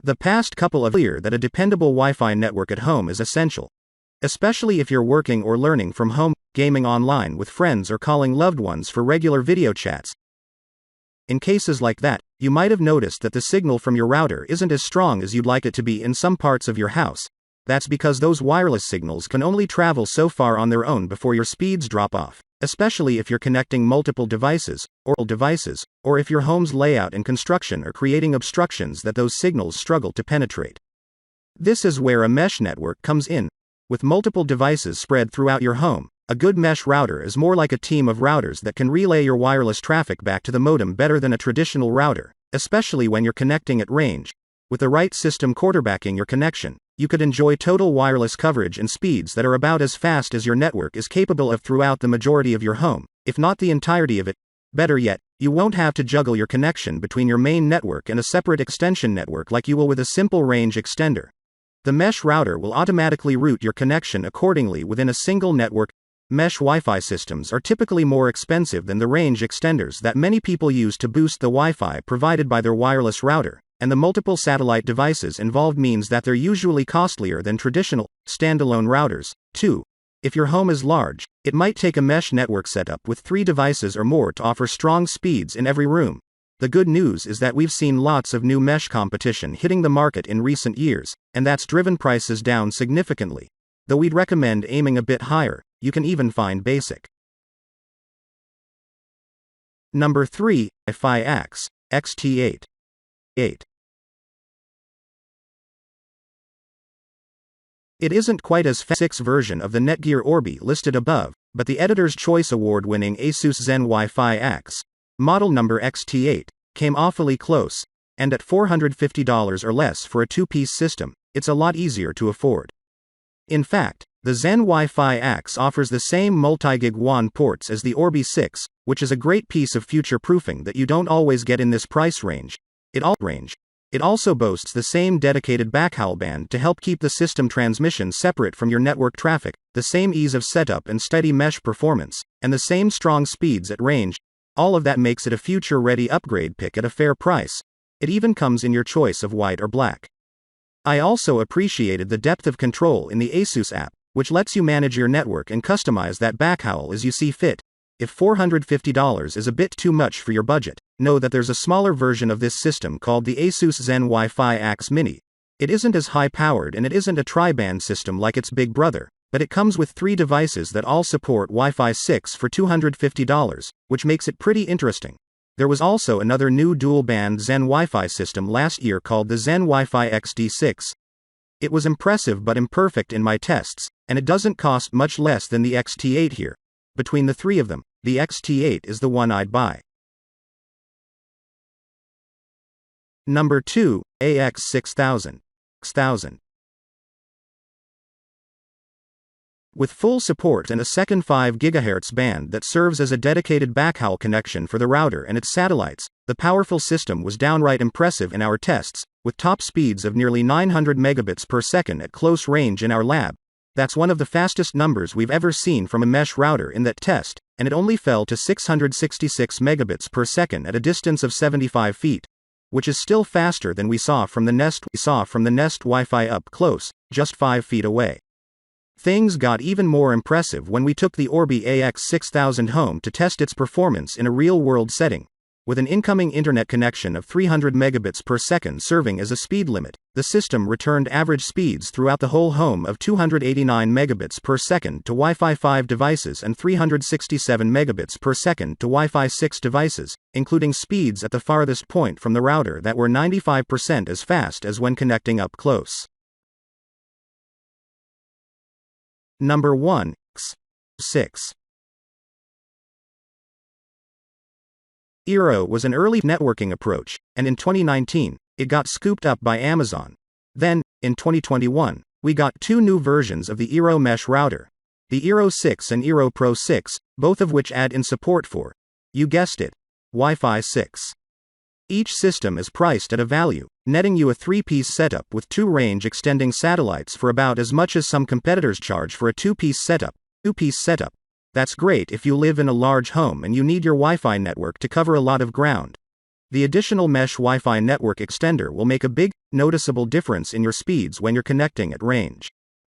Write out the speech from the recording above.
The past couple of years clear that a dependable Wi-Fi network at home is essential. Especially if you're working or learning from home, gaming online with friends or calling loved ones for regular video chats. In cases like that, you might have noticed that the signal from your router isn't as strong as you'd like it to be in some parts of your house. That's because those wireless signals can only travel so far on their own before your speeds drop off, especially if you're connecting multiple devices, or if your home's layout and construction are creating obstructions that those signals struggle to penetrate. This is where a mesh network comes in. With multiple devices spread throughout your home, a good mesh router is more like a team of routers that can relay your wireless traffic back to the modem better than a traditional router, especially when you're connecting at range. With the right system quarterbacking your connection, you could enjoy total wireless coverage and speeds that are about as fast as your network is capable of throughout the majority of your home, if not the entirety of it. Better yet, you won't have to juggle your connection between your main network and a separate extension network like you will with a simple range extender. The mesh router will automatically route your connection accordingly within a single network. Mesh Wi-Fi systems are typically more expensive than the range extenders that many people use to boost the Wi-Fi provided by their wireless router, and the multiple satellite devices involved means that they're usually costlier than traditional, standalone routers. 2. If your home is large, it might take a mesh network setup with 3 devices or more to offer strong speeds in every room. The good news is that we've seen lots of new mesh competition hitting the market in recent years, and that's driven prices down significantly. Though we'd recommend aiming a bit higher, you can even find basic. Number 3, Wi-Fi XT8. It isn't quite as fast 6 version of the Netgear Orbi listed above, but the Editor's Choice Award-winning Asus ZenWiFi X model number XT8 came awfully close, and at $450 or less for a 2-piece system, it's a lot easier to afford. In fact, the ZenWiFi X offers the same multi-gig WAN ports as the Orbi 6, which is a great piece of future-proofing that you don't always get in this price range. It also boasts the same dedicated backhaul band to help keep the system transmission separate from your network traffic, the same ease of setup and steady mesh performance, and the same strong speeds at range. All of that makes it a future-ready upgrade pick at a fair price. It even comes in your choice of white or black. I also appreciated the depth of control in the Asus app, which lets you manage your network and customize that backhaul as you see fit. If $450 is a bit too much for your budget, know that there's a smaller version of this system called the Asus ZenWiFi X Mini. It isn't as high-powered and it isn't a tri-band system like its big brother, but it comes with 3 devices that all support Wi-Fi 6 for $250, which makes it pretty interesting. There was also another new dual-band Zen Wi-Fi system last year called the ZenWiFi XT6. It was impressive but imperfect in my tests, and it doesn't cost much less than the XT8 here. Between the 3 of them, the XT8 is the one I'd buy. Number 2, AX6000. With full support and a second 5 GHz band that serves as a dedicated backhaul connection for the router and its satellites, the powerful system was downright impressive in our tests, with top speeds of nearly 900 megabits per second at close range in our lab. That's one of the fastest numbers we've ever seen from a mesh router in that test, and it only fell to 666 megabits per second at a distance of 75 feet, which is still faster than we saw from the Nest Wi-Fi up close, just 5 feet away. Things got even more impressive when we took the Orbi AX6000 home to test its performance in a real-world setting. With an incoming internet connection of 300 megabits per second serving as a speed limit, the system returned average speeds throughout the whole home of 289 megabits per second to Wi-Fi 5 devices and 367 megabits per second to Wi-Fi 6 devices, including speeds at the farthest point from the router that were 95% as fast as when connecting up close. Number 1, X6. Eero was an early networking approach, and in 2019, it got scooped up by Amazon. Then, in 2021, we got 2 new versions of the Eero mesh router, the Eero 6 and Eero Pro 6, both of which add in support for, you guessed it, Wi-Fi 6. Each system is priced at a value, netting you a 3-piece setup with 2 range-extending satellites for about as much as some competitors charge for a 2-piece setup. That's great if you live in a large home and you need your Wi-Fi network to cover a lot of ground. The additional mesh Wi-Fi network extender will make a big, noticeable difference in your speeds when you're connecting at range.